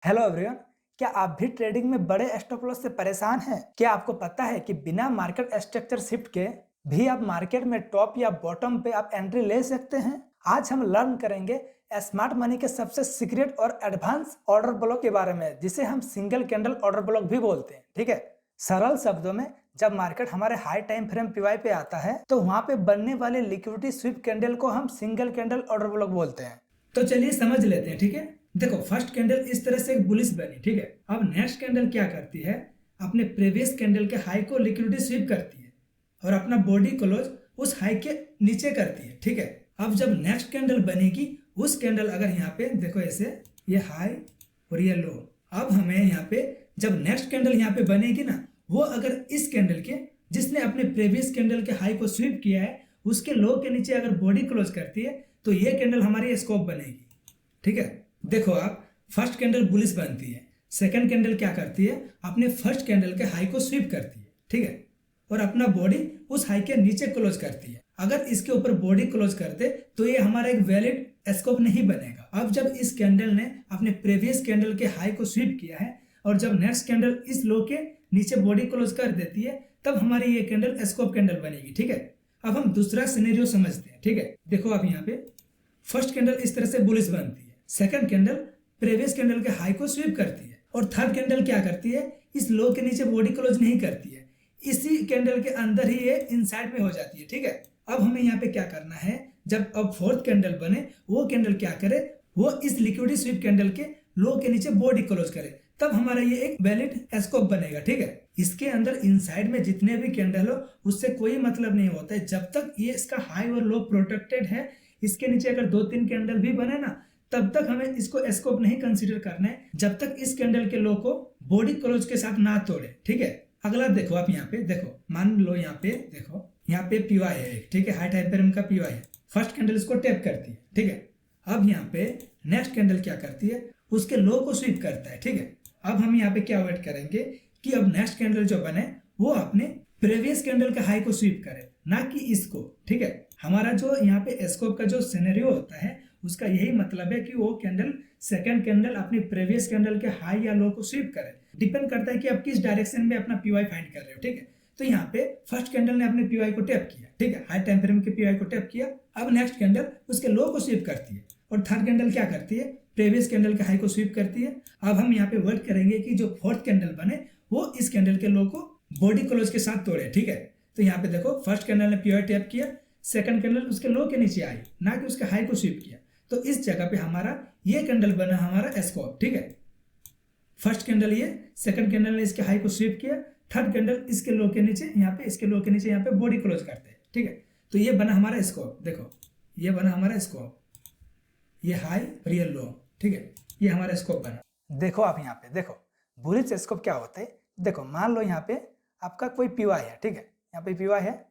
Hello everyone. क्या आप भी ट्रेडिंग में बड़े स्टॉप लॉस से परेशान हैं? क्या आपको पता है कि बिना मार्केट स्ट्रक्चर शिफ्ट के भी आप मार्केट में टॉप या बॉटम पे आप एंट्री ले सकते हैं? आज हम लर्न करेंगे स्मार्ट मनी के सबसे सीक्रेट और एडवांस ऑर्डर ब्लॉक के बारे में, जिसे हम सिंगल कैंडल ऑर्डर ब्लॉक भी बोलते हैं। ठीक है, सरल शब्दों में जब मार्केट हमारे हाई टाइम फ्रेम पीवाई पे आता है तो वहां पे बनने वाले लिक्विडिटी स्वीप कैंडल को हम सिंगल कैंडल ऑर्डर ब्लॉक बोलते हैं। तो चलिए समझ लेते हैं। ठीक है, देखो फर्स्ट कैंडल इस तरह से एक बुलिश बनी। ठीक है, अब नेक्स्ट कैंडल क्या करती है, अपने प्रीवियस कैंडल के हाई को लिक्विडिटी स्वीप करती है और अपना बॉडी क्लोज उस हाई के नीचे करती है। ठीक है, अब जब नेक्स्ट कैंडल बनेगी उस कैंडल अगर यहाँ पे देखो ऐसे ये हाई और ये लो, अब हमें यहाँ पे जब नेक्स्ट कैंडल यहाँ पे बनेगी ना, वो अगर इस कैंडल के जिसने अपने प्रीवियस कैंडल के हाई को स्वीप किया है उसके लो के नीचे अगर बॉडी क्लोज करती है तो ये कैंडल हमारी स्कॉप बनेगी। ठीक है, देखो आप फर्स्ट कैंडल बुलिश बनती है, सेकंड कैंडल क्या करती है, अपने फर्स्ट कैंडल के हाई को स्वीप करती है। ठीक है, और अपना बॉडी उस हाई के नीचे क्लोज करती है। अगर इसके ऊपर बॉडी क्लोज करते तो ये हमारा एक वैलिड स्कोप नहीं बनेगा। अब जब इस कैंडल ने अपने प्रीवियस कैंडल के हाई को स्वीप किया है और जब नेक्स्ट कैंडल इस लो के नीचे बॉडी क्लोज कर देती है तब हमारी ये कैंडल स्कोप कैंडल बनेगी। ठीक है, अब हम दूसरा सिनेरियो समझते हैं। ठीक है, देखो आप यहाँ पे फर्स्ट कैंडल इस तरह से बुलिश बनती है, सेकंड कैंडल प्रीवियस कैंडल के हाई को स्वीप करती है और थर्ड कैंडल क्या करती है, इस लो के नीचे बॉडी क्लोज नहीं करती है, इसी कैंडल के अंदर ही ये इनसाइड में हो जाती है। ठीक है, अब हमें यहाँ पे क्या करना है, जब अब फोर्थ कैंडल बने वो कैंडल क्या करे, वो इस लिक्विडिटी स्वीप कैंडल के लो के नीचे बॉडी क्लोज करे, तब हमारा ये एक वैलिड स्कोप बनेगा। ठीक है, इसके अंदर इनसाइड में जितने भी कैंडल हो उससे कोई मतलब नहीं होता है जब तक ये इसका हाई और लो प्रोटेक्टेड है। इसके नीचे अगर 2-3 कैंडल भी बने ना तब तक हमें इसको स्कोप नहीं कंसीडर करना है जब तक इस कैंडल के लो को बॉडी क्लोज के साथ ना तोड़े। ठीक है, अगला देखो आप यहाँ पे, देखो मान लो यहाँ पे देखो यहाँ पे पीवाई है एक, ठीक है, हाई टाइम फ्रेम का पीवाई है, फर्स्ट कैंडल इसको टैप करती है। ठीक है, अब यहाँ पे नेक्स्ट कैंडल क्या करती है, उसके लो को स्वीप करता है। ठीक है, अब हम यहाँ पे क्या वेट करेंगे कि अब नेक्स्ट कैंडल जो बने वो अपने प्रीवियस कैंडल का हाई को स्वीप करे, ना कि इसको। ठीक है, हमारा जो यहाँ पे स्कोप का जो सिनेरियो होता है उसका यही मतलब है कि वो कैंडल सेकंड कैंडल अपनी प्रीवियस कैंडल के हाई या लो को स्वीप करे। डिपेंड करता है कि आप किस डायरेक्शन में अपना पीवाई फाइंड कर रहे हो। ठीक है, तो यहाँ पे फर्स्ट कैंडल ने अपने पीवाई को टैप किया। ठीक है, हाई टाइम फ्रेम के पीवाई को टैप किया, अब नेक्स्ट कैंडल उसके लो को स्वीप करती है और थर्ड कैंडल क्या करती है, प्रीवियस कैंडल के हाई को स्वीप करती है। अब हम यहाँ पे वेट करेंगे कि जो फोर्थ कैंडल बने वो इस कैंडल के लो को बॉडी क्लोज के साथ तोड़े। ठीक है, तो यहाँ पे देखो फर्स्ट कैंडल ने पीवाई टैप किया, सेकंड कैंडल उसके लो के नीचे आई, ना कि उसके हाई को स्वीप किया, तो इस जगह पे हमारा ये कैंडल बना हमारा स्कोप। ठीक है, फर्स्ट कैंडल ये, सेकंड कैंडल ने इसके हाई को स्वीप किया, थर्ड कैंडल इसके लो के नीचे यहाँ पे, इसके लो के नीचे यहाँ पे बॉडी क्लोज करते हैं। ठीक है, तो ये बना हमारा स्कोप। देखो ये बना हमारा स्कोप, ये हाई और ये लो। ठीक है, ये हमारा स्कोप बना। देखो आप यहाँ पे देखो बुलिश स्कोप क्या होता है। देखो मान लो यहाँ पे आपका कोई पीवाई है। ठीक है, यहाँ पे पीवाई है,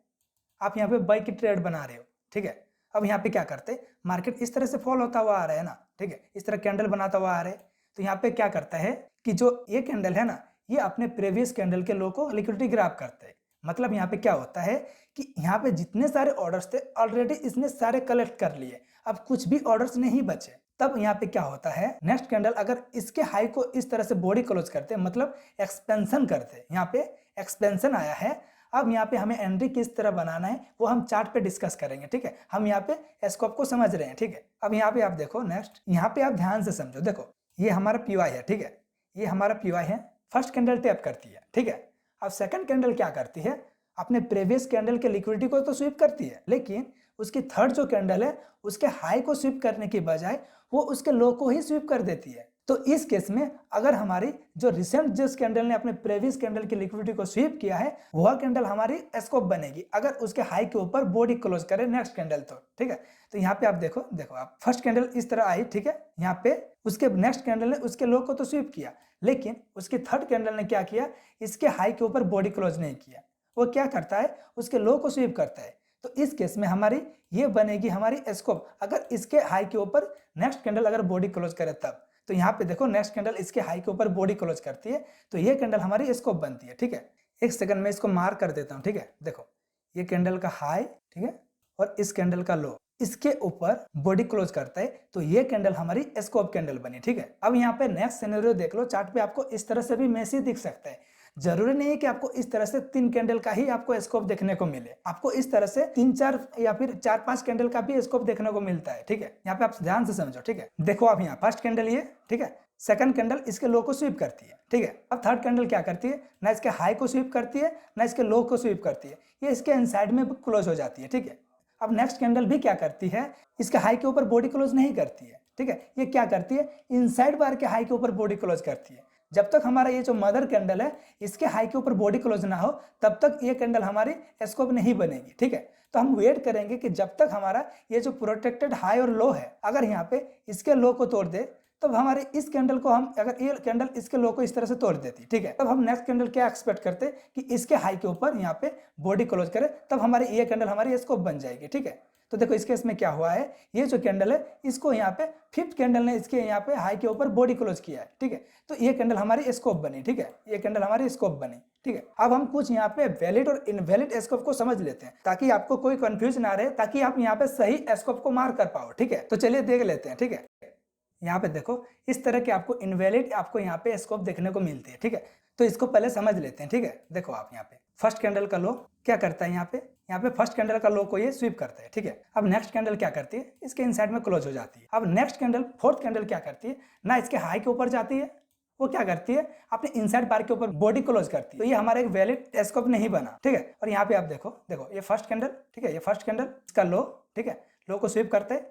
आप यहाँ पे बाई की ट्रेड बना रहे हो। ठीक है, अब यहाँ पे क्या करते, मार्केट इस तरह से फॉल होता हुआ आ रहा है ना। ठीक है, इस तरह कैंडल बनाता हुआ आ रहा है, तो यहाँ पे क्या करता है कि जो ये कैंडल है ना, ये अपने प्रीवियस कैंडल के लो को लिक्विडिटी ग्रैब करता है। मतलब यहाँ पे क्या होता है कि यहाँ पे जितने सारे ऑर्डर्स थे ऑलरेडी इसने सारे कलेक्ट कर लिए, अब कुछ भी ऑर्डर्स नहीं बचे। तब यहाँ पे क्या होता है, नेक्स्ट कैंडल अगर इसके हाई को इस तरह से बॉडी क्लोज करते, मतलब एक्सपेंशन करते, यहाँ पे एक्सपेंशन आया है। अब यहाँ पे हमें एंट्री किस तरह बनाना है वो हम चार्ट पे डिस्कस करेंगे। ठीक है, हम यहाँ पे स्कोप को समझ रहे हैं। ठीक है, अब यहाँ पे आप देखो नेक्स्ट, यहाँ पे आप ध्यान से समझो। देखो ये हमारा पीवाई है। ठीक है, ये हमारा पीवाई है, फर्स्ट कैंडल टैप करती है। ठीक है, अब सेकंड कैंडल क्या करती है, अपने प्रीवियस कैंडल के लिक्विडिटी को तो स्वीप करती है, लेकिन उसकी थर्ड जो कैंडल है उसके हाई को स्वीप करने की बजाय वो उसके लो को ही स्वीप कर देती है। तो इस केस में अगर हमारी जो रिसेंट जिस कैंडल ने अपने प्रीवियस कैंडल की लिक्विडिटी को स्वीप किया है वह कैंडल हमारी स्कोप बनेगी अगर उसके हाई के ऊपर बॉडी क्लोज करे नेक्स्ट कैंडल तो। ठीक है, तो यहाँ पे आप देखो आप फर्स्ट कैंडल इस तरह आई। ठीक है, यहाँ पे उसके नेक्स्ट कैंडल ने उसके लो को तो स्वीप किया, लेकिन उसकी थर्ड कैंडल ने क्या किया, इसके हाई के ऊपर बॉडी क्लोज नहीं किया, वो क्या करता है उसके लो को स्वीप करता है। तो इस केस में हमारी ये बनेगी हमारी स्कोप अगर इसके हाई के ऊपर नेक्स्ट कैंडल अगर बॉडी क्लोज करे तब। तो यहाँ पे देखो नेक्स्ट कैंडल इसके हाई के ऊपर बॉडी क्लोज करती है तो ये कैंडल हमारी स्कोप बनती है। ठीक है, एक सेकंड में इसको मार्क कर देता हूँ। ठीक है, देखो ये कैंडल का हाई, ठीक है, और इस कैंडल का लो, इसके ऊपर बॉडी क्लोज करता है, तो ये कैंडल हमारी स्कॉप कैंडल बनी। ठीक है, अब यहाँ पे नेक्स्ट सिनेरियो देख लो, चार्ट पे आपको इस तरह से भी मैसेज दिख सकता है। जरूरी नहीं है कि आपको इस तरह से 3 कैंडल का ही आपको स्कोप देखने को मिले, आपको इस तरह से 3-4 या फिर 4-5 कैंडल का भी स्कोप देखने को मिलता है। ठीक है, यहाँ पे आप ध्यान से समझो। ठीक है, देखो आप यहाँ फर्स्ट कैंडल ये, ठीक है, सेकंड कैंडल इसके लो को स्वीप करती है। ठीक है, अब थर्ड कैंडल क्या करती है, ना इसके हाई को स्वीप करती है ना इसके लो को स्वीप करती है, ये इसके इनसाइड में क्लोज हो जाती है। ठीक है, अब नेक्स्ट कैंडल भी क्या करती है, इसके हाई के ऊपर बॉडी क्लोज नहीं करती है। ठीक है, ये क्या करती है, इनसाइड बार के हाई के ऊपर बॉडी क्लोज करती है। जब तक हमारा ये जो मदर कैंडल है इसके हाई के ऊपर बॉडी क्लोज ना हो तब तक ये कैंडल हमारी स्कोप नहीं बनेगी। ठीक है, तो हम वेट करेंगे कि जब तक हमारा ये जो प्रोटेक्टेड हाई और लो है, अगर यहाँ पे इसके लो को तोड़ दे, तब हमारे इस कैंडल को हम, अगर ये कैंडल इसके लो को इस तरह से तोड़ देती, ठीक है, तब हम नेक्स्ट कैंडल क्या एक्सपेक्ट करते कि इसके हाई के ऊपर यहाँ पे बॉडी क्लोज करे, तब हमारी ये कैंडल हमारी स्कोप बन जाएगी। ठीक है, तो देखो इस केस में क्या हुआ है, ये जो कैंडल है इसको यहाँ पे फिफ्थ कैंडल ने इसके यहाँ पे हाई के ऊपर बॉडी क्लोज किया है। ठीक है, तो ये कैंडल हमारी स्कोप बनी। ठीक है, ये कैंडल हमारी स्कोप बनी। ठीक है, अब हम कुछ यहाँ पे वैलिड और इनवैलिड स्कोप को समझ लेते हैं ताकि आपको कोई कंफ्यूज ना रहे, ताकि आप यहाँ पे सही स्कोप को मार्क कर पाओ। ठीक है, तो चलिए देख लेते हैं। ठीक है, यहाँ पे देखो इस तरह के आपको इनवैलिड आपको यहाँ पे स्कोप देखने को मिलती है। ठीक है, तो इसको पहले समझ लेते हैं। ठीक है, देखो आप यहाँ पे फर्स्ट कैंडल का लो क्या करता है, यहाँ पे फर्स्ट कैंडल का लो को ये स्वीप करता है। ठीक है, अब नेक्स्ट कैंडल क्या करती है, इसके इनसाइड में क्लोज हो जाती है। अब नेक्स्ट कैंडल फोर्थ कैंडल क्या करती है, ना इसके हाई के ऊपर जाती है, वो क्या करती है अपने इनसाइड बार के ऊपर बॉडी क्लोज करती है। तो ये हमारा एक वैलिड स्कोप नहीं बना। ठीक है, और यहाँ पे आप देखो ये फर्स्ट कैंडल, ठीक है, ये फर्स्ट कैंडल इसका लो, ठीक है, लो को स्वीप करते है।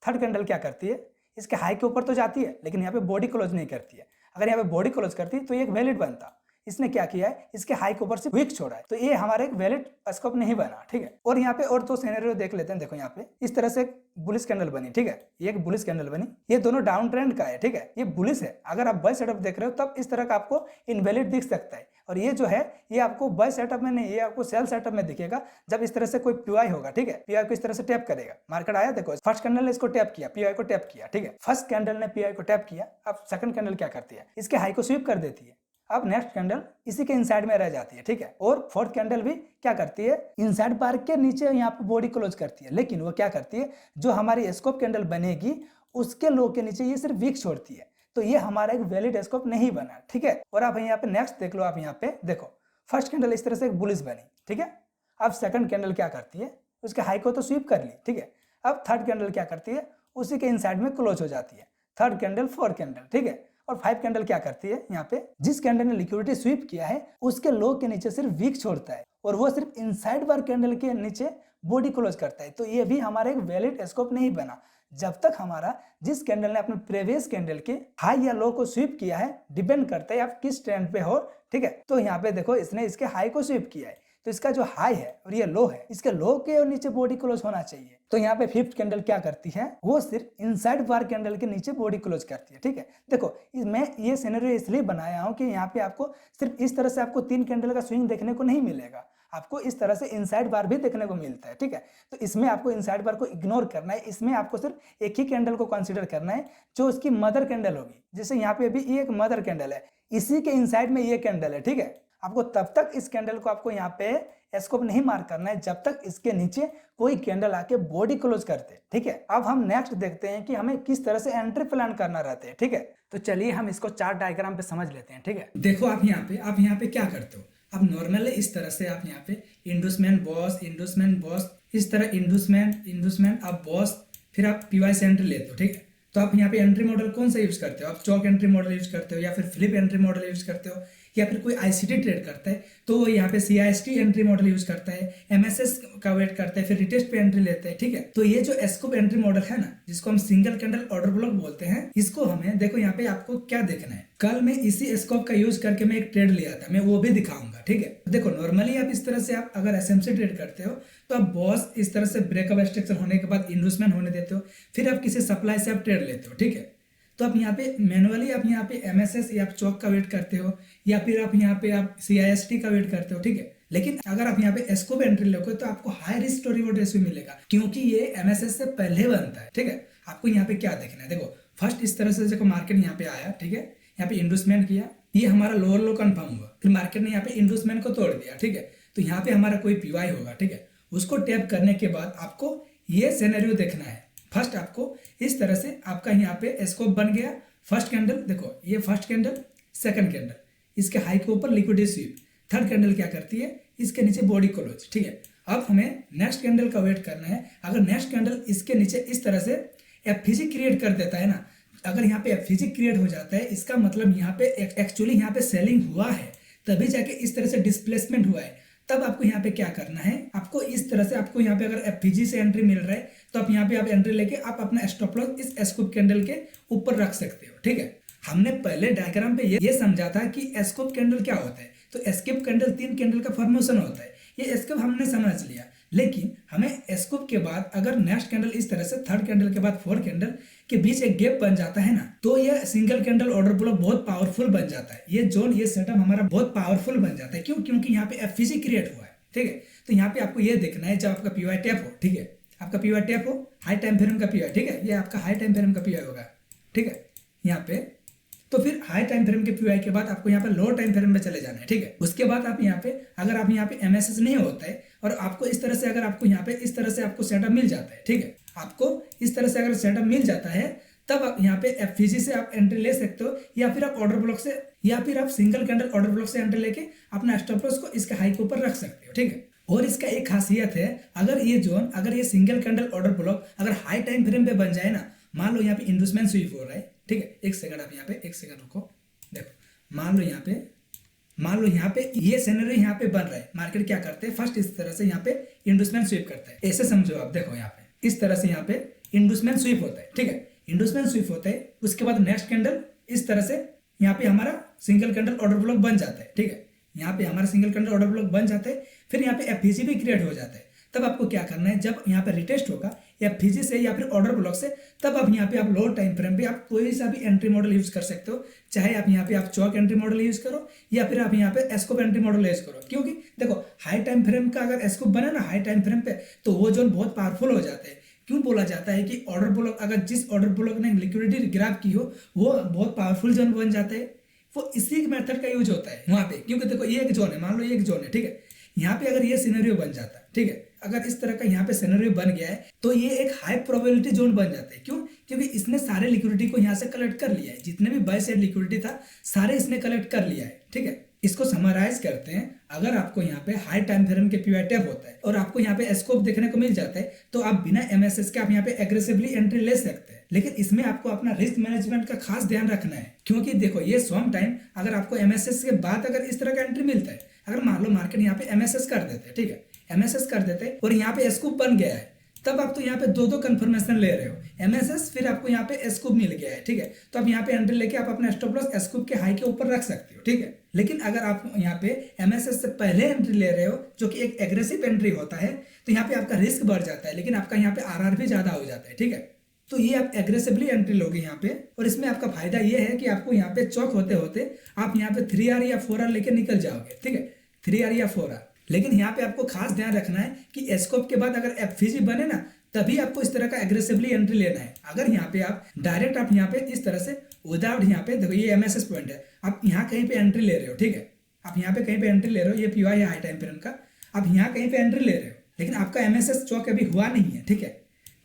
थर्ड कैंडल क्या करती है, इसके हाई के ऊपर तो जाती है लेकिन यहाँ पे बॉडी क्लोज नहीं करती है। अगर यहाँ पे बॉडी क्लोज करती तो ये एक वैलिड बनता, इसने क्या किया है, इसके हाई के ऊपर से वीक छोड़ा है, तो ये हमारा एक वैलिड स्कोप नहीं बना। ठीक है, और यहाँ पे और दो सिनेरियो देख लेते हैं। देखो यहाँ पे इस तरह से बुलिश कैंडल बनी। ठीक है, ये एक बुलिश कैंडल बनी, ये दोनों डाउन ट्रेंड का है। ठीक है, ये बुलिश है, अगर आप बाय सेटअप देख रहे हो तब इस तरह का आपको इनवैलिड दिख सकता है, और ये जो है ये आपको बाय सेटअप में नहीं, ये आपको सेल सेटअप में दिखेगा जब इस तरह से कोई पीआई होगा। ठीक है, पीआई को इस तरह से टैप करेगा, मार्केट आया, देखो फर्स्ट कैंडल ने इसको टैप किया, पीआई को टैप किया। ठीक है, फर्स्ट कैंडल ने पीआई को टैप किया, अब सेकंड कैंडल क्या करती है, इसके हाई को स्वीप कर देती है। अब नेक्स्ट कैंडल इसी के इनसाइड में रह जाती है। ठीक है, और फोर्थ कैंडल भी क्या करती है, इनसाइड बार के नीचे यहाँ पे बॉडी क्लोज करती है, लेकिन वो क्या करती है, जो हमारी स्कोप कैंडल बनेगी उसके लो के नीचे ये सिर्फ वीक छोड़ती है, तो ये हमारा एक वैलिड स्कोप नहीं बना। ठीक है, और आप यहाँ पे नेक्स्ट देख लो, आप यहाँ पे देखो फर्स्ट कैंडल इस तरह से एक बुलिश बनी। ठीक है, अब सेकंड कैंडल क्या करती है, उसके हाई को तो स्वीप कर ली। ठीक है, अब थर्ड कैंडल क्या करती है, उसी के इनसाइड में क्लोज हो जाती है। थर्ड कैंडल, फोर्थ कैंडल, ठीक है, और फाइव कैंडल क्या करती है, यहाँ पे जिस कैंडल ने लिक्विडिटी स्वीप किया है उसके लो के नीचे सिर्फ वीक छोड़ता है, और वो सिर्फ इनसाइड बार कैंडल के नीचे बॉडी क्लोज करता है, तो ये भी हमारा एक वैलिड स्कोप नहीं बना। जब तक हमारा जिस कैंडल ने अपने प्रीवियस कैंडल के हाई या लो को स्वीप किया है, डिपेंड करता है आप किस ट्रेंड पे हो। ठीक है, तो यहाँ पे देखो इसने इसके हाई को स्वीप किया है, तो इसका जो हाई है और ये लो है, इसके लो के और नीचे बॉडी क्लोज होना चाहिए। तो यहाँ पे फिफ्थ कैंडल क्या करती है, वो सिर्फ इनसाइड बार कैंडल के नीचे बॉडी क्लोज करती है। ठीक है, देखो मैं ये सिनेरियो इसलिए बनाया हूँ कि यहाँ पे आपको सिर्फ इस तरह से आपको 3 कैंडल का स्विंग देखने को नहीं मिलेगा, आपको इस तरह से इनसाइड बार भी देखने को मिलता है। ठीक है, तो इसमें आपको इनसाइड बार को इग्नोर करना है, इसमें आपको सिर्फ एक ही कैंडल को कंसीडर करना है जो उसकी मदर कैंडल होगी। जैसे यहाँ पे अभी ये एक मदर कैंडल है, इसी के इनसाइड में ये कैंडल है। ठीक है, आपको तब तक इस कैंडल को आपको यहाँ पे स्कोप नहीं मार्क करना है जब तक इसके नीचे कोई कैंडल आके बॉडी क्लोज करते। ठीक है, अब हम नेक्स्ट देखते हैं कि हमें किस तरह से एंट्री प्लान करना रहता है। ठीक है, तो चलिए हम इसको चार्ट डायग्राम पे समझ लेते हैं। ठीक है, देखो आप यहाँ पे क्या करते हो, अब नॉर्मली इस तरह से आप यहाँ पे इंडोसमेंट बॉस, इस तरह इंडोसमेंट आप बॉस, फिर आप पीवाई से एंट्री लेते हो। ठीक है, तो आप यहाँ पे एंट्री मॉडल कौन सा यूज करते हो, आप चौक एंट्री मॉडल यूज करते हो या फिर फ्लिप एंट्री मॉडल यूज करते हो, या फिर कोई आईसीटी ट्रेड करता है तो वो यहाँ पे सीआईएसटी एंट्री मॉडल यूज करता है, एमएसएस का वेट करता है, फिर रिटेस्ट पे एंट्री लेते हैं। ठीक है, तो ये जो स्कोप एंट्री मॉडल है ना, जिसको हम सिंगल कैंडल ऑर्डर ब्लॉक बोलते हैं, इसको हमें देखो यहाँ पे आपको क्या देखना है। कल मैं इसी स्कोप का यूज करके मैं एक ट्रेड लिया था, मैं वो भी दिखाऊंगा। ठीक है, देखो नॉर्मली आप इस तरह से आप अगर एसएमसी ट्रेड करते हो तो आप बॉस इस तरह से ब्रेकअप स्ट्रक्चर होने के बाद इंडोसमेंट होने देते हो, फिर आप किसी सप्लाई से आप ट्रेड लेते हो। ठीक है, तो आप यहाँ पे मैनुअली आप यहाँ पे एमएसएस या आप चौक का वेट करते हो, या फिर आप यहाँ पे आप सीआईएसटी का वेट करते हो। ठीक है, लेकिन अगर आप यहाँ पे स्कोप एंट्री लोगे तो आपको high risk to reward ratio मिलेगा, क्योंकि ये एमएसएस से पहले बनता है। ठीक है, आपको यहाँ पे क्या देखना है, देखो फर्स्ट इस तरह से देखो मार्केट यहाँ पे आया। ठीक है, यहाँ पे इंडोसमेंट किया, ये हमारा लोअर लो कंफर्म हुआ, फिर मार्केट ने यहाँ पे इंडोसमेंट को तोड़ दिया। ठीक है, तो यहाँ पे हमारा कोई पीवाई होगा। ठीक है, उसको टैप करने के बाद आपको ये सिनेरियो देखना है। फर्स्ट आपको इस तरह से आपका यहाँ पे स्कोप बन गया। फर्स्ट कैंडल देखो, ये फर्स्ट कैंडल, सेकंड कैंडल, इसके हाई के ऊपर लिक्विडिटी स्वीप, थर्ड कैंडल क्या करती है, इसके नीचे बॉडी क्लोज। ठीक है, अब हमें नेक्स्ट कैंडल का वेट करना है। अगर नेक्स्ट कैंडल इसके नीचे इस तरह से एफवीजी क्रिएट कर देता है ना, अगर यहाँ पे एफवीजी क्रिएट हो जाता है, इसका मतलब यहाँ पे एक्चुअली यहाँ पे सेलिंग हुआ है, तभी जाके इस तरह से डिस्प्लेसमेंट हुआ है। तब आपको यहाँ पे क्या करना है, आपको इस तरह से, आपको यहाँ पे अगर एफवीजी से एंट्री मिल रहा है तो आप यहाँ पे आप एंट्री लेके आप अपना स्टॉप लॉस इस स्कूप कैंडल के ऊपर रख सकते हो। ठीक है, हमने पहले डायग्राम पे ये समझा था कि स्कूप कैंडल क्या होता है। तो स्कूप कैंडल 3 कैंडल का फॉर्मेशन होता है, ये स्कूप हमने समझ लिया। लेकिन हमें स्कूप के बाद अगर नेक्स्ट कैंडल इस तरह से, थर्ड कैंडल के बाद फोर्थ कैंडल के बीच एक गैप बन जाता है ना, तो ये सिंगल कैंडल ऑर्डर ब्लॉक बहुत पावरफुल बन जाता है। ये जोन, ये सेटअप हमारा बहुत पावरफुल बन जाता है। क्यों? क्योंकि यहाँ पे एफवीजी क्रिएट हुआ है। ठीक है, तो यहाँ पे आपको ये देखना है, जब आपका पीवाई टैप हो, ठीक है, आपका पीवाई टैप हो, हाई टाइम फ्रेम का पीवाई, ठीक है, ये आपका हाई टाइम फ्रेम का पीवाई होगा। ठीक है, यहाँ पे तो फिर हाई टाइम फ्रेम के पीवाई के बाद आपको यहाँ पे लो टाइम फ्रेम में चले जाना है। ठीक है, उसके बाद आप यहाँ पे, अगर आप यहाँ पे एमएसएस नहीं होता है और आपको इस तरह से, अगर आपको यहाँ पे इस तरह से आपको सेटअप मिल जाता है, ठीक है, आपको इस तरह से अगर सेटअप मिल जाता है, तब आप यहाँ पे एफवीजी से आप एंट्री ले सकते हो, या फिर आप ऑर्डर ब्लॉक से, या फिर आप सिंगल कैंडल ऑर्डर ब्लॉक से एंट्री लेके अपना स्टॉप लॉस को इसके हाई के ऊपर रख सकते हो। ठीक है, और इसका एक खासियत है, अगर ये जोन, अगर ये सिंगल कैंडल ऑर्डर ब्लॉक अगर हाई टाइम फ्रेम पे बन जाए ना, मान लो यहाँ पे इंडस्ट्रियल स्वीप हो रहा है, ठीक है, एक सेकंड, आप यहाँ पे एक सेकंड रुको, देखो, मान लो यहाँ पे ये सिनेरियो यहाँ पे बन रहा है, मार्केट क्या करते हैं, फर्स्ट इस तरह से यहाँ पे इंडस्ट्रियल स्वीप करता है, ऐसे समझो आप। देखो यहाँ पे इस तरह से यहाँ पे इंडस्ट्रियल स्वीप होता है। ठीक है, इंडस्ट्रियल स्वीप होता है, उसके बाद नेक्स्ट कैंडल इस तरह से यहाँ पे हमारा सिंगल कैंडल ऑर्डर ब्लॉक बन जाता है। ठीक है, यहाँ पे हमारा सिंगल कैंडल ऑर्डर ब्लॉक बन जाता है, फिर यहाँ पे एफवीजी भी क्रिएट हो जाता है। तब आपको क्या करना है, जब यहाँ पे रिटेस्ट होगा एफवीजी से या फिर ऑर्डर ब्लॉक से, तब आप यहाँ पे आप लो टाइम फ्रेम पे आप कोई सा भी एंट्री मॉडल यूज कर सकते हो। चाहे आप यहाँ पे आप चौक एंट्री मॉडल यूज करो, या फिर आप यहाँ पे स्कोप एंट्री मॉडल यूज करो। क्योंकि देखो, हाई टाइम फ्रेम का अगर स्कोप बने ना हाई टाइम फ्रेम पे, तो वो जोन बहुत पावरफुल हो जाते हैं। क्यों बोला जाता है कि ऑर्डर ब्लॉक, अगर जिस ऑर्डर ब्लॉक ने लिक्विडिटी ग्रैब की हो, वो बहुत पावरफुल जोन बन जाता है। वो इसी मेथड का यूज होता है वहां पे। क्योंकि देखो, ये एक जोन है, मान लो ये एक जोन है, ठीक है, यहाँ पे अगर ये सिनेरियो बन जाता है, ठीक है, अगर इस तरह का यहाँ पे सिनेरियो बन गया है, तो ये एक हाई प्रोबेबिलिटी जोन बन जाता है। क्यों? क्योंकि इसने सारे लिक्विडिटी को यहाँ से कलेक्ट कर लिया है, जितने भी बाय साइड लिक्विडिटी था सारे इसने कलेक्ट कर लिया है। ठीक है, इसको समराइज करते हैं। अगर आपको यहाँ पे हाई टाइम फ्रेम के पीवाई टैप होता है और आपको यहाँ पे स्कोप देखने को मिल जाता है, तो आप बिना एमएसएस के आप यहाँ पे एग्रेसिवली एंट्री ले सकते हैं। लेकिन इसमें आपको अपना रिस्क मैनेजमेंट का खास ध्यान रखना है। क्योंकि देखो, ये सम टाइम अगर आपको एमएसएस के बाद अगर इस तरह का एंट्री मिलता है, अगर मान लो मार्केट यहाँ पे एमएसएस कर देते हैं, ठीक है, एमएसएस कर देते हैं और यहाँ पे स्कूप बन गया है, तब आप तो यहाँ पे दो कंफर्मेशन ले रहे हो, एमएसएस फिर आपको यहाँ पे स्कूप मिल गया है। ठीक है, तो आप यहाँ पे एंट्री लेके आप अपना स्टॉप लॉस स्कूप के हाई के ऊपर रख सकते हो। ठीक है, लेकिन अगर आप यहाँ पे एमएसएस से पहले एंट्री ले रहे हो, जो कि एक एग्रेसिव एंट्री होता है, तो यहाँ पे आपका रिस्क बढ़ जाता है, लेकिन आपका यहाँ पे आरआर भी ज्यादा हो जाता है। ठीक है, तो ये आप एग्रेसिवली एंट्री लोगे यहाँ पे, और इसमें आपका फायदा ये है कि आपको यहाँ पे चौक होते होते आप यहाँ पे 3R या 4R लेके निकल जाओगे। ठीक है, 3R या 4R। लेकिन यहाँ पे आपको खास ध्यान रखना है कि स्कोप के बाद अगर एफवीजी बने ना, तभी आपको इस तरह का एग्रेसिवली एंट्री लेना है। अगर यहाँ पे आप डायरेक्ट आप यहाँ पे इस तरह से विदाउट, यहाँ पे देखो ये एमएसएस पॉइंट है, आप यहाँ कहीं पे एंट्री ले रहे हो, ठीक है, आप यहाँ पे कहीं पे एंट्री ले रहे हो, ये पीवाई है हाई टाइम फ्रेम का, आप यहाँ कहीं पे एंट्री ले रहे हो, लेकिन आपका एमएसएस चौक अभी हुआ नहीं है। ठीक है,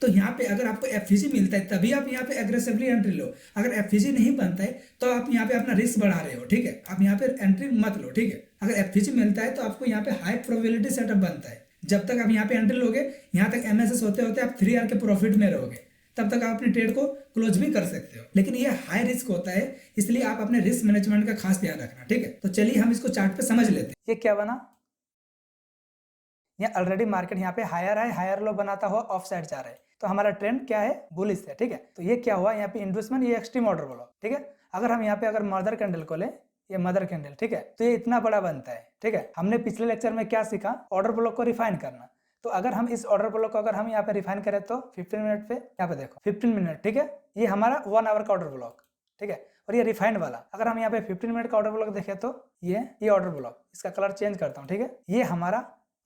तो यहाँ पे अगर आपको एफवीजी मिलता है तभी आप यहाँ पे एग्रेसिवली एंट्री लो। अगर एफवीजी नहीं बनता है तो आप यहाँ पे अपना रिस्क बढ़ा रहे हो। ठीक है, आप यहाँ पे एंट्री मत लो। ठीक है, अगर एफवीजी मिलता है तो आपको यहाँ पे हाई प्रोबेबिलिटी सेटअप बनता है। जब तक आप यहाँ पे एंट्री लोगे, यहाँ तक एमएसएस होते होते आप 3R के प्रॉफिट में रहोगे, तब तक आप अपने ट्रेड को क्लोज भी कर सकते हो। लेकिन ये हाई रिस्क होता है, इसलिए आप अपने रिस्क मैनेजमेंट का खास ध्यान रखना। ठीक है, तो चलिए हम इसको चार्ट पे समझ लेते हैं। ये क्या बना, ये ऑलरेडी मार्केट यहाँ पे हायर है, हायर लो बनाता हुआ ऑफ साइड जा रहा है, तो हमारा ट्रेंड क्या है, बुलिश है। ठीक है, तो ये क्या हुआ, यहाँ पे इन्वेस्टमेंट, ये एक्सट्रीम ऑर्डर ब्लॉक। ठीक है, अगर हम यहाँ पे अगर मदर कैंडल को ले, ये मदर कैंडल, ठीक है, तो ये इतना बड़ा बनता है। ठीक है, हमने पिछले लेक्चर में क्या सीखा, ऑर्डर ब्लॉक को रिफाइन करना। तो अगर हम इस ऑर्डर ब्लॉक को अगर हम यहाँ पे रिफाइन करें तो 15 मिनट पे, यहाँ पे देखो 15 मिनट, ठीक है, ये हमारा 1 आवर का ऑर्डर ब्लॉक। ठीक है, और ये रिफाइंड वाला, अगर हम यहाँ पे 15 मिनट का ऑर्डर ब्लॉक देखें तो ये ऑर्डर ब्लॉक, इसका कलर चेंज करता हूँ। ठीक है, ये हमारा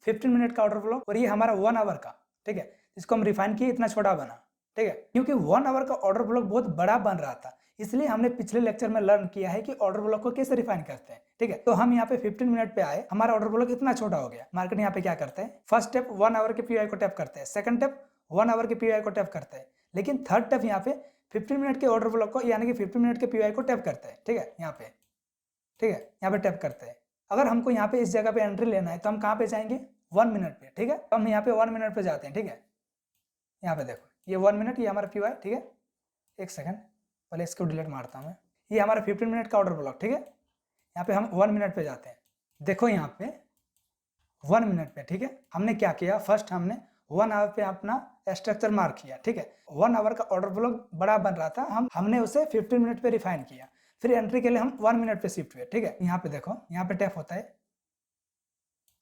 15 मिनट का ऑर्डर ब्लॉक और ये हमारा 1 आवर का। ठीक है, इसको हम रिफाइन किए, इतना छोटा बना। ठीक है, क्योंकि 1 आवर का ऑर्डर ब्लॉक बहुत बड़ा बन रहा था, इसलिए हमने पिछले लेक्चर में लर्न किया है कि ऑर्डर ब्लॉक को कैसे रिफाइन करते हैं। ठीक है, तो हम यहाँ पे 15 मिनट पे आए, हमारा ऑर्डर ब्लॉक इतना छोटा हो गया। मार्केट यहाँ पे क्या करते हैं, फर्स्ट स्टेप 1 आवर के पीवाई को टैप करते हैं, सेकंड स्टेप 1 आवर के पीवाई को टैप करता है, लेकिन थर्ड टैप यहाँ पे 15 मिनट के ऑर्डर ब्लॉक को यानी कि 15 मिनट के पीवाई को टैप करता है। ठीक है, यहाँ पे ठीक है, यहाँ पे टैप करते हैं। अगर हमको यहाँ पे इस जगह पे एंट्री लेना है तो हम कहाँ पे जाएंगे, 1 मिनट पे। ठीक है, तो हम यहाँ पे 1 मिनट पे जाते हैं। ठीक है, यहाँ पे देखो ये 1 मिनट, ये हमारा पीवाई। ठीक है, एक सेकंड पहले इसको डिलीट मारता हूँ मैं। ये हमारा 15 मिनट का ऑर्डर ब्लॉक। ठीक है, यहाँ पे हम 1 मिनट पे जाते हैं। देखो यहाँ पे 1 मिनट पे, ठीक है, हमने क्या किया, फर्स्ट हमने 1 आवर पे अपना स्ट्रक्चर मार्क किया। ठीक है, 1 आवर का ऑर्डर ब्लॉक बड़ा बन रहा था, हमने उसे 15 मिनट पे रिफाइन किया। फिर एंट्री के लिए हम 1 मिनट पे शिफ्ट हुए। ठीक है, यहाँ पे देखो, यहाँ पे टैप होता है।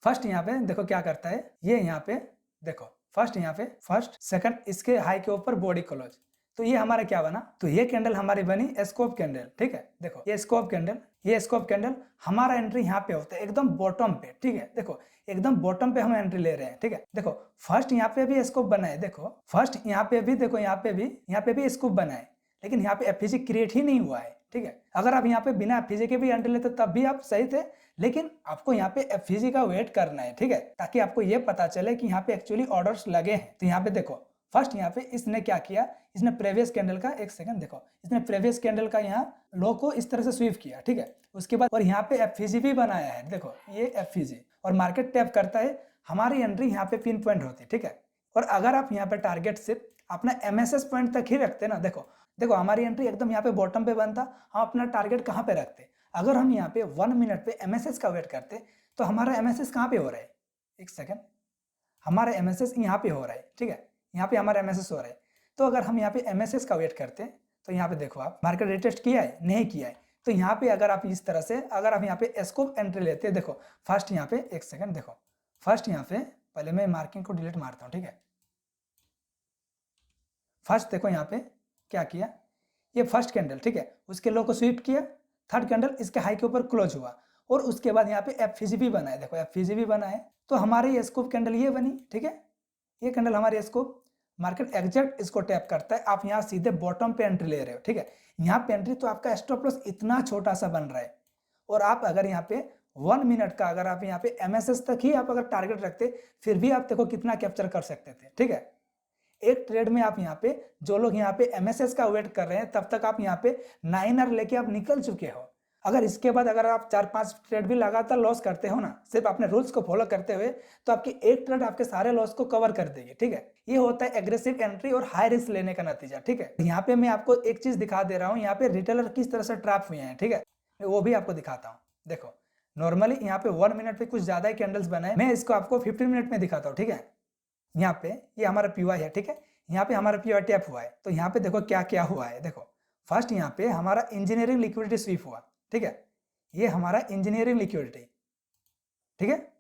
फर्स्ट यहाँ पे देखो क्या करता है, ये यहाँ पे देखो फर्स्ट यहाँ पे फर्स्ट सेकंड इसके हाई के ऊपर बॉडी क्लोज, तो ये हमारा क्या बना, तो ये कैंडल हमारी बनी स्कोप कैंडल। ठीक है, देखो ये स्कोप कैंडल, ये स्कोप कैंडल हमारा एंट्री यहाँ पे होता है एकदम बॉटम पे। ठीक है, देखो एकदम बॉटम पे हम एंट्री ले रहे हैं। ठीक है, देखो फर्स्ट यहाँ पे भी स्कोप बना है, देखो फर्स्ट यहाँ पे भी, देखो यहाँ पे भी स्कोप बना है, लेकिन यहाँ पे एफईजी क्रिएट ही नहीं हुआ है। ठीक है, अगर आप यहाँ पे बिना एफईजी के भी एंट्री लेते तब भी आप सही थे, लेकिन आपको यहाँ पे एफईजी का वेट करना है। ठीक है, ताकि आपको ये पता चले कि यहाँ पे एक्चुअली ऑर्डर्स लगे हैं। तो यहाँ पे देखो फर्स्ट यहाँ पे इसने क्या किया, इसने प्रीवियस कैंडल का, एक सेकंड देखो, इसने प्रीवियस कैंडल का यहाँ लो को इस तरह से स्वीप किया। ठीक है, उसके बाद और यहाँ पे एफईजी भी बनाया है, देखो ये एफईजी, और मार्केट टैप करता है, हमारी एंट्री यहाँ पे पिन पॉइंट होती है। ठीक है, और अगर आप यहाँ पे टारगेट सिर्फ अपना एमएसएस पॉइंट तक ही रखते ना, देखो देखो हमारी एंट्री एकदम यहाँ पे बॉटम पे बनता, हम अपना टारगेट कहाँ पे रखते, अगर हम यहाँ पे 1 मिनट पे एमएसएस का वेट करते तो हमारा एमएसएस कहाँ पे हो रहा है, एक सेकंड, हमारा एमएसएस यहाँ पे हो रहा है। ठीक है, यहाँ पे हमारा एमएसएस हो रहा है, तो अगर हम यहाँ पे एमएसएस का वेट करते तो यहाँ पे देखो आप मार्केट रिटेस्ट किया है, नहीं किया है, तो यहाँ पे अगर आप इस तरह से अगर आप यहाँ पे स्कोप एंट्री लेते, देखो फर्स्ट यहाँ पे, एक सेकंड देखो फर्स्ट यहाँ पे, पहले मैं मार्किंग को डिलीट मारता हूँ। ठीक है, फर्स्ट देखो यहाँ पे क्या किया, ये फर्स्ट कैंडल, ठीक है, उसके लो को स्वीप किया, थर्ड कैंडल इसके हाई के ऊपर क्लोज हुआ, और उसके बाद यहाँ पे एफईजी भी बना है, देखो एफईजी भी बना है, तो हमारी ये स्कोप कैंडल ये बनी। ठीक है, ये कैंडल हमारी स्कोप, मार्केट एग्जैक्ट इसको टैप करता है, आप यहाँ सीधे बॉटम पे एंट्री ले रहे हो। ठीक है, यहाँ पे एंट्री तो आपका स्टॉप लॉस इतना छोटा सा बन रहा है, और आप अगर यहाँ पे 1 मिनट का अगर आप यहाँ पे एमएसएस तक ही आप अगर टारगेट रखते, फिर भी आप देखो कितना कैप्चर कर सकते थे। ठीक है, एक ट्रेड में आप यहाँ पे, जो लोग यहाँ पे एमएसएस का वेट कर रहे हैं, तब तक आप यहाँ पे 9R लेके आप निकल चुके हो। अगर इसके बाद अगर आप 4-5 ट्रेड भी लगातार लॉस करते हो ना, सिर्फ अपने रूल्स को फॉलो करते हुए, तो आपकी एक ट्रेड आपके सारे लॉस को कवर कर देगी। ठीक है, ये होता है एग्रेसिव एंट्री और हाई रिस्क लेने का नतीजा। ठीक है, यहाँ पे मैं आपको एक चीज दिखा दे रहा हूँ, यहाँ पे रिटेलर किस तरह से ट्रैप हुए हैं। ठीक है, मैं वो भी आपको दिखाता हूँ। देखो नॉर्मली यहाँ पे 1 मिनट पे कुछ ज्यादा ही कैंडल्स बनाए, मैं इसको आपको 15 मिनट में दिखाता हूँ। ठीक है, यहाँ पे ये हमारा पीवाई है। ठीक है, यहाँ पे हमारा पीवाई टैप हुआ है, तो यहाँ पे देखो क्या क्या हुआ है। देखो फर्स्ट यहाँ पे हमारा इंजीनियरिंग लिक्विडिटी स्वीप हुआ। ठीक है, ये हमारा इंजीनियरिंग लिक्विडिटी, ठीक है,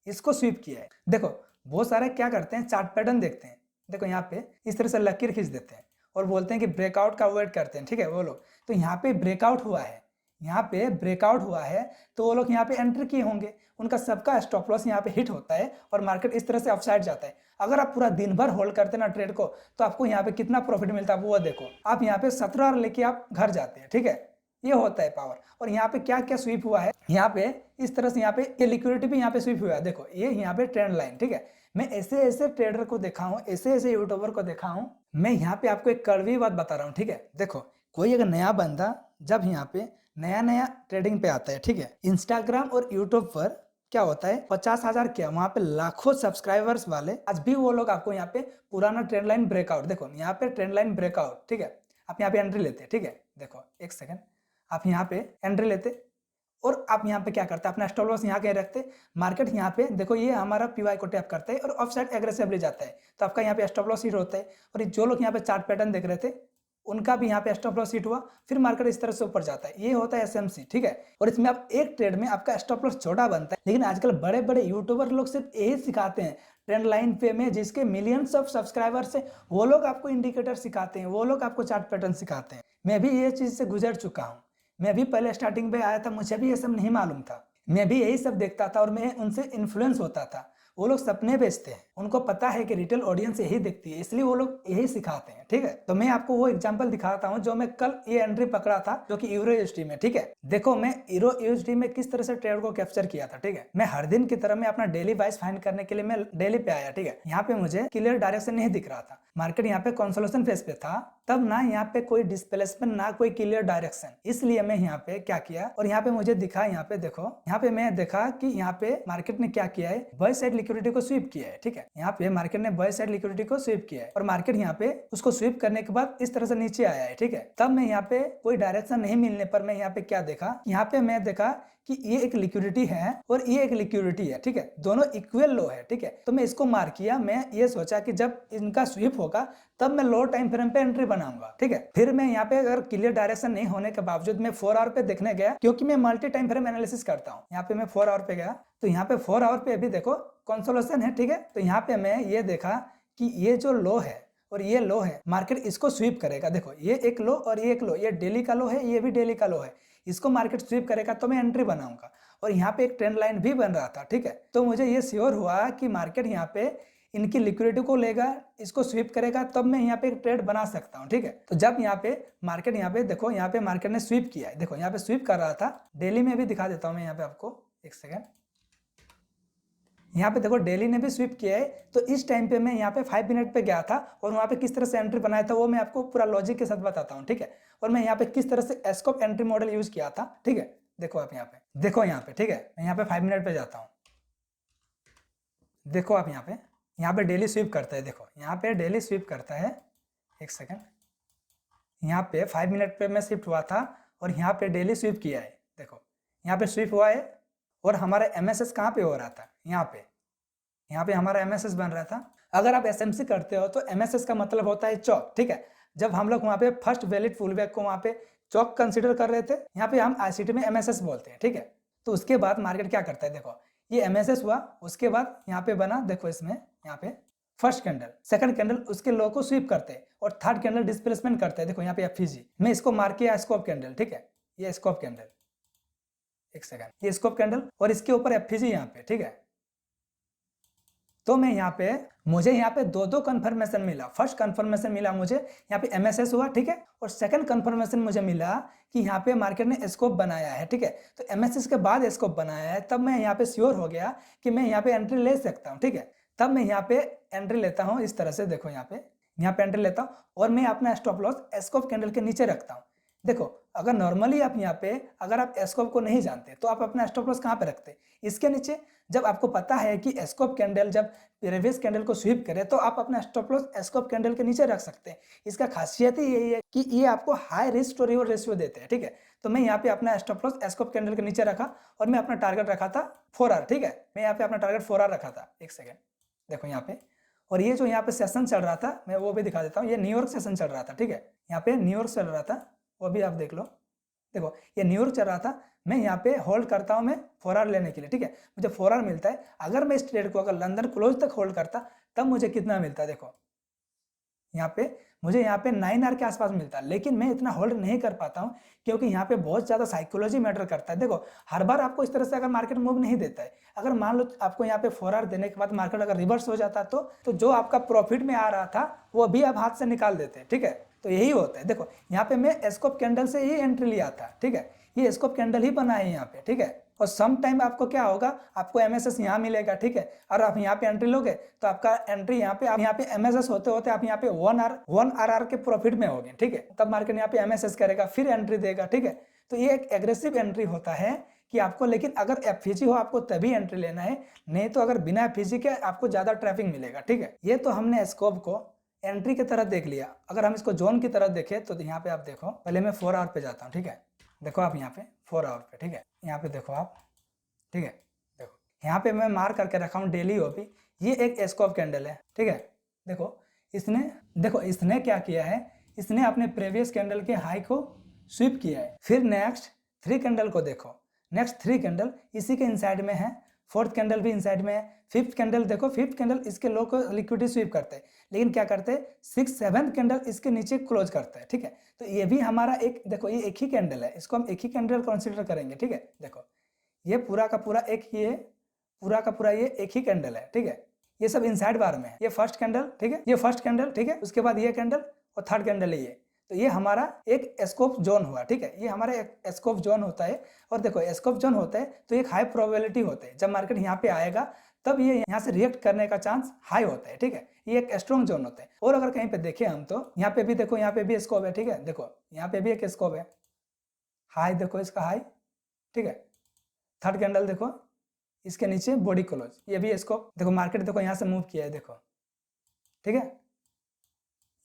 इसको स्वीप किया है। देखो बहुत सारे क्या करते हैं, चार्ट पैटर्न देखते हैं, देखो यहाँ पे इस तरह से लकीर खींच देते हैं और बोलते हैं कि ब्रेकआउट का वेट करते हैं। ठीक है, वो लोग, तो यहाँ पे ब्रेकआउट हुआ है, यहाँ पे ब्रेकआउट हुआ है, तो वो लोग यहाँ पे एंटर किए होंगे, उनका सबका स्टॉप लॉस यहाँ पे हिट होता है और मार्केट इस तरह से अपसाइड जाता है। अगर आप पूरा दिन भर होल्ड करते ना ट्रेड को, तो आपको यहाँ पे कितना प्रॉफिट मिलता है वो देखो, आप यहाँ पे 17 लेके आप घर जाते हैं। ठीक है, ये होता है पावर। और यहाँ पे क्या क्या स्वीप हुआ है, यहाँ पे इस तरह से यहाँ पे ये लिक्विडिटी भी यहाँ पे स्वीप हुआ है। देखो ये यहाँ पे ट्रेंड लाइन। ठीक है, मैं ऐसे ऐसे ट्रेडर को देखा हूँ, ऐसे ऐसे यूट्यूबर को देखा हूँ, मैं यहाँ पे आपको एक कड़वी बात बता रहा हूँ। ठीक है, देखो कोई अगर नया बंदा जब यहाँ पे नया नया ट्रेडिंग पे आता है, ठीक है, इंस्टाग्राम और यूट्यूब पर क्या होता है, 50,000 क्या वहां पे लाखों सब्सक्राइबर्स वाले, आज भी वो लोग आपको यहाँ पे पुराना ट्रेंड लाइन ब्रेकआउट, देखो यहाँ पे ट्रेंड लाइन ब्रेकआउट, ठीक है, आप यहाँ पे एंट्री लेते हैं। ठीक है, देखो एक सेकंड, आप यहाँ पे एंट्री लेते और आप यहाँ पे क्या करते हैं, अपना स्टॉप लॉस यहाँ कहीं रखते, मार्केट यहाँ पे देखो ये हमारा पीवाई को टैप करता है और ऑफ साइड एग्रेसिवली जाता है, तो आपका यहाँ पे स्टॉप लॉस हिट होता है। और जो लोग यहाँ पे चार्ट पैटर्न देख रहे थे उनका भी यहाँ पे स्टॉप लॉस हिट हुआ, फिर मार्केट इस तरह से ऊपर जाता है, ये होता है एसएमसी। ठीक है, और इसमें आप एक ट्रेड में आपका स्टॉप लॉस छोटा बनता है, लेकिन आजकल बड़े बड़े यूट्यूबर लोग सिर्फ यही सिखाते हैं ट्रेंड लाइन पे में, जिसके मिलियंस ऑफ सब्सक्राइबर्स है, वो लोग आपको इंडिकेटर सिखाते हैं, वो लोग आपको चार्ट पैटर्न सिखाते हैं। मैं भी ये चीज से गुजर चुका हूँ, मैं भी पहले स्टार्टिंग पे आया था, मुझे भी ये सब नहीं मालूम था, मैं भी यही सब देखता था और मैं उनसे इन्फ्लुएंस होता था। वो लोग सपने बेचते हैं, उनको पता है कि रिटेल ऑडियंस यही दिखती है, इसलिए वो लोग यही सिखाते हैं। ठीक है, तो मैं आपको वो एग्जांपल दिखाता हूँ जो मैं कल ये एंट्री पकड़ा था, जो कि यूरो यूएसडी में। ठीक है, देखो मैं यूरो यूएसडी में किस तरह से ट्रेड को कैप्चर किया था। ठीक है, मैं हर दिन की तरह मैं अपना डेली वाइज फाइंड करने के लिए मैं डेली पे आया। ठीक है, यहाँ पे मुझे क्लियर डायरेक्शन नहीं दिख रहा था, मार्केट यहाँ पे कंसोलिडेशन फेज पे था, तब ना यहाँ पे कोई डिस्प्लेसमेंट ना कोई क्लियर डायरेक्शन, इसलिए मैं यहाँ पे क्या किया और यहाँ पे मुझे दिखा, यहाँ पे देखो, यहाँ पे मैं देखा कि यहाँ पे मार्केट ने क्या किया है, बाय साइड लिक्विडिटी को स्वीप किया है। ठीक है, यहाँ पे मार्केट ने बाय साइड लिक्विडिटी को स्वीप किया है और मार्केट यहाँ पे उसको स्वीप करने के बाद इस तरह से नीचे आया है। ठीक है, तब मैं यहाँ पे कोई डायरेक्शन नहीं मिलने पर मैं यहाँ पे क्या देखा, यहाँ पे मैं देखा कि ये एक लिक्विडिटी है और ये एक लिक्विडिटी है। ठीक है, दोनों इक्वल लो है। ठीक है, तो मैं इसको मार्क किया, मैं ये सोचा कि जब इनका स्वीप होगा तब मैं लो टाइम फ्रेम पे एंट्री बनाऊंगा। ठीक है, फिर मैं यहाँ पे अगर क्लियर डायरेक्शन नहीं होने के बावजूद मैं 4 आवर पे देखने गया, क्योंकि मैं मल्टी टाइम फ्रेम एनालिसिस करता हूँ। यहाँ पे मैं 4 आवर पे गया, तो यहाँ पे 4 आवर पे अभी देखो कंसोलिडेशन है। ठीक है, तो यहाँ पे मैं ये देखा कि ये जो लो है और ये लो है, मार्केट इसको स्वीप करेगा। देखो ये एक लो और ये एक लो, ये डेली का लो है, ये भी डेली का लो है, इसको मार्केट स्वीप करेगा तो मैं एंट्री बनाऊंगा। और यहाँ पे एक ट्रेंड लाइन भी बन रहा था। ठीक है, तो मुझे ये श्योर हुआ कि मार्केट यहाँ पे इनकी लिक्विडिटी को लेगा, इसको स्वीप करेगा, तब मैं यहाँ पे एक ट्रेड बना सकता हूँ। ठीक है, तो जब यहाँ पे मार्केट, यहाँ पे देखो, यहाँ पे मार्केट ने स्वीप किया है, देखो यहाँ पे स्वीप कर रहा था, डेली में भी दिखा देता हूँ मैं यहाँ पे आपको, एक सेकेंड, यहाँ पे देखो डेली ने भी स्वीप किया है। तो इस टाइम पे मैं यहाँ पे 5 मिनट पे गया था और वहाँ पे किस तरह से एंट्री बनाया था वो मैं आपको पूरा लॉजिक के साथ बताता हूँ। ठीक है, और मैं यहाँ पे किस तरह से एस्कोप एंट्री मॉडल यूज किया था। ठीक है, देखो आप यहाँ पे, देखो यहाँ पे, ठीक है, मैं यहाँ पे 5 मिनट पे जाता हूँ, देखो आप यहाँ पे डेली स्वीप करता है, देखो यहाँ पे डेली स्वीप करता है, एक सेकेंड, यहाँ पे 5 मिनट पे मैं शिफ्ट हुआ था और यहाँ पे डेली स्वीप किया है, देखो यहाँ पे स्वीप हुआ है और हमारा एमएसएस कहाँ पे हो रहा था, यहाँ पे हमारा एमएसएस बन रहा था। अगर आप एसएमसी करते हो तो एमएसएस का मतलब होता है चौक। ठीक है, जब हम लोग वहाँ पे फर्स्ट वैलिड फुल बैक को वहाँ पे चौक कंसीडर कर रहे थे, यहाँ पे हम आईसीटी में एमएसएस बोलते हैं। ठीक है, तो उसके बाद मार्केट क्या करता है, देखो ये एमएसएस हुआ, उसके बाद यहाँ पे बना, देखो इसमें यहाँ पे फर्स्ट कैंडल, सेकंड कैंडल उसके लो को स्वीप करते हैं और थर्ड कैंडल डिस्प्लेसमेंट करते हैं। देखो यहाँ पे एफईजी, मैं इसको मार्क किया स्कोप कैंडल। ठीक है, ये स्कोप कैंडल, एक सेकंड, ये स्कोप कैंडल और इसके ऊपर एफईजी यहाँ पे। ठीक है, तो मैं यहाँ पे, मुझे यहाँ पे दो कंफर्मेशन मिला। फर्स्ट कंफर्मेशन मिला मुझे यहाँ पे एमएसएस हुआ, ठीक है, और सेकंड कंफर्मेशन मुझे मिला कि यहाँ पे मार्केट ने स्कोप बनाया है। ठीक है, तो एमएसएस के बाद स्कोप बनाया है, तब मैं यहाँ पे श्योर हो गया कि मैं यहाँ पे एंट्री ले सकता हूँ। ठीक है, तब मैं यहाँ पे एंट्री लेता हूँ इस तरह से, देखो यहाँ पे एंट्री लेता हूँ और मैं अपना स्टॉप लॉस स्कोप कैंडल के नीचे रखता हूँ। देखो अगर नॉर्मली आप यहाँ पे, अगर आप स्कोप को नहीं जानते तो आप अपना स्टॉप लॉस कहाँ पे रखते, इसके नीचे। जब आपको पता है कि स्कोप कैंडल जब प्रीवियस कैंडल को स्वीप करे तो आप अपना स्टॉप लॉस स्कोप कैंडल के नीचे रख सकते हैं। इसका खासियत ही यही है कि ये आपको high risk to reward ratio देते हैं। ठीक है, तो मैं यहाँ पे अपना स्टॉप लॉस स्कोप कैंडल के नीचे रखा और मैं अपना टारगेट रखा था 4 आवर। ठीक है, मैं यहाँ पे अपना टारगेट 4 आवर रखा था, एक सेकेंड, देखो यहाँ पे। और ये जो यहाँ पे सेशन चल रहा था, मैं वो भी दिखा देता हूँ, ये न्यूयॉर्क सेशन चल रहा था। ठीक है, यहाँ पे न्यूयॉर्क चल रहा था, वो भी आप देख लो, देखो ये न्यूयॉर्क चल रहा था। मैं यहाँ पे होल्ड करता हूँ मैं 4 आवर लेने के लिए। ठीक है, मुझे 4 आवर मिलता है। अगर मैं इस ट्रेड को अगर लंदन क्लोज तक होल्ड करता तब मुझे कितना मिलता, देखो यहाँ पे मुझे यहाँ पे 9 आवर के आसपास मिलता है, लेकिन मैं इतना होल्ड नहीं कर पाता हूँ क्योंकि यहाँ पे बहुत ज़्यादा साइकोलॉजी मैटर करता है। देखो हर बार आपको इस तरह से अगर मार्केट मूव नहीं देता है, अगर मान लो आपको यहाँ पे 4 आवर देने के बाद मार्केट अगर रिवर्स हो जाता तो जो आपका प्रॉफिट में आ रहा था वो भी आप हाथ से निकाल देते हैं। ठीक है, तो यही होता है। देखो यहाँ पे मैं स्कोप कैंडल से ही एंट्री लिया था। ठीक है, ये स्कोप कैंडल ही बना है यहाँ पे। ठीक है, और सम टाइम आपको क्या होगा, आपको एमएसएस यहाँ मिलेगा। ठीक है, और आप यहाँ पे एंट्री लोगे तो आपका एंट्री यहाँ पे, आप यहाँ पे एमएसएस होते होते आप यहाँ पे 1 आर के प्रॉफिट में होगे। ठीक है, तब मार्केट यहाँ पे एमएसएस करेगा, फिर एंट्री देगा। ठीक है, तो ये एक एग्रेसिव एंट्री होता है कि आपको, लेकिन अगर एफईजी हो आपको तभी एंट्री लेना है, नहीं तो अगर बिना एफईजी के आपको ज्यादा ट्रैफिक मिलेगा। ठीक है, ये तो हमने स्कोप को एंट्री की तरह देख लिया। अगर हम इसको जोन की तरह देखें तो यहाँ पे आप देखो, पहले मैं 4 आवर पे जाता हूँ। ठीक है, देखो आप यहाँ पे 4 आवर पे, ठीक है, यहाँ पे देखो आप, ठीक है, देखो यहाँ पे मैं मार्क करके रखा हूँ डेली ओपी, ये एक स्कोप कैंडल है। ठीक है, देखो इसने क्या किया है, इसने अपने प्रीवियस कैंडल के हाई को स्वीप किया है। फिर नेक्स्ट 3 कैंडल को देखो, नेक्स्ट 3 कैंडल इसी के इनसाइड में है, 4th कैंडल भी इनसाइड में है, 5th कैंडल देखो, 5th कैंडल इसके लो को लिक्विडिटी स्वीप करते हैं, लेकिन क्या करते हैं 6th 7th कैंडल इसके नीचे क्लोज करते हैं। ठीक है, तो ये भी हमारा एक, देखो ये एक ही कैंडल है, इसको हम एक ही कैंडल कंसीडर करेंगे। ठीक है, देखो ये पूरा का पूरा एक, ये पूरा का पूरा ये एक ही कैंडल है, ठीक है। ये सब इनसाइड बार में है। ये फर्स्ट कैंडल, ठीक है, ये फर्स्ट कैंडल, ठीक है, उसके बाद ये कैंडल और थर्ड कैंडल है ये। तो ये हमारा एक स्कोप जोन हुआ, ठीक है, ये हमारा एक स्कोप जोन होता है। और देखो स्कोप जोन होता है तो एक हाई प्रोबेबिलिटी होता है, जब मार्केट यहाँ पे आएगा तब ये यहाँ से रिएक्ट करने का चांस हाई होता है, ठीक है। ये एक स्ट्रॉन्ग जोन होता है। और अगर कहीं पे देखें हम तो यहाँ पे भी देखो, यहाँ पे भी स्कोप है, ठीक है, देखो यहाँ पे भी एक स्कोप है, हाई देखो इसका हाई, ठीक है। थर्ड कैंडल देखो, इसके नीचे बॉडी क्लोज, ये भी स्कोप। देखो मार्केट देखो यहाँ से मूव किया है, देखो, ठीक है,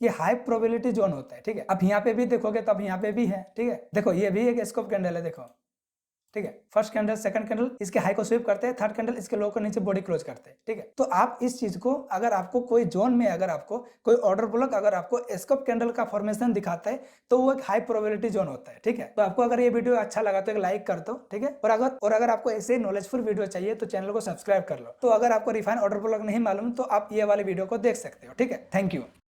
ये हाई प्रोबेबिलिटी जोन होता है, ठीक है। अब यहाँ पे भी देखोगे तब यहाँ पे भी है, ठीक है। देखो ये भी एक स्कोप कैंडल है, देखो, ठीक है। फर्स्ट कैंडल, सेकंड कैंडल इसके हाई को स्वीप करते हैं, थर्ड कैंडल इसके लो को नीचे बॉडी क्लोज करते हैं, ठीक है। तो आप इस चीज को, अगर आपको कोई जोन में, अगर आपको कोई ऑर्डर ब्लॉक अगर आपको स्कोप कैंडल का फॉर्मेशन दिखाता है तो वो एक हाई प्रोबेबिलिटी जोन होता है, ठीक है। तो आपको अगर ये वीडियो अच्छा लगा तो एक लाइक कर दो, ठीक है। और अगर आपको ऐसे नॉलेजफुल वीडियो चाहिए तो चैनल को सब्सक्राइब कर लो। तो अगर आपको रिफाइन ऑर्डर ब्लॉक नहीं मालूम तो आप ये वाले वीडियो को देख सकते हो, ठीक है। Thank you.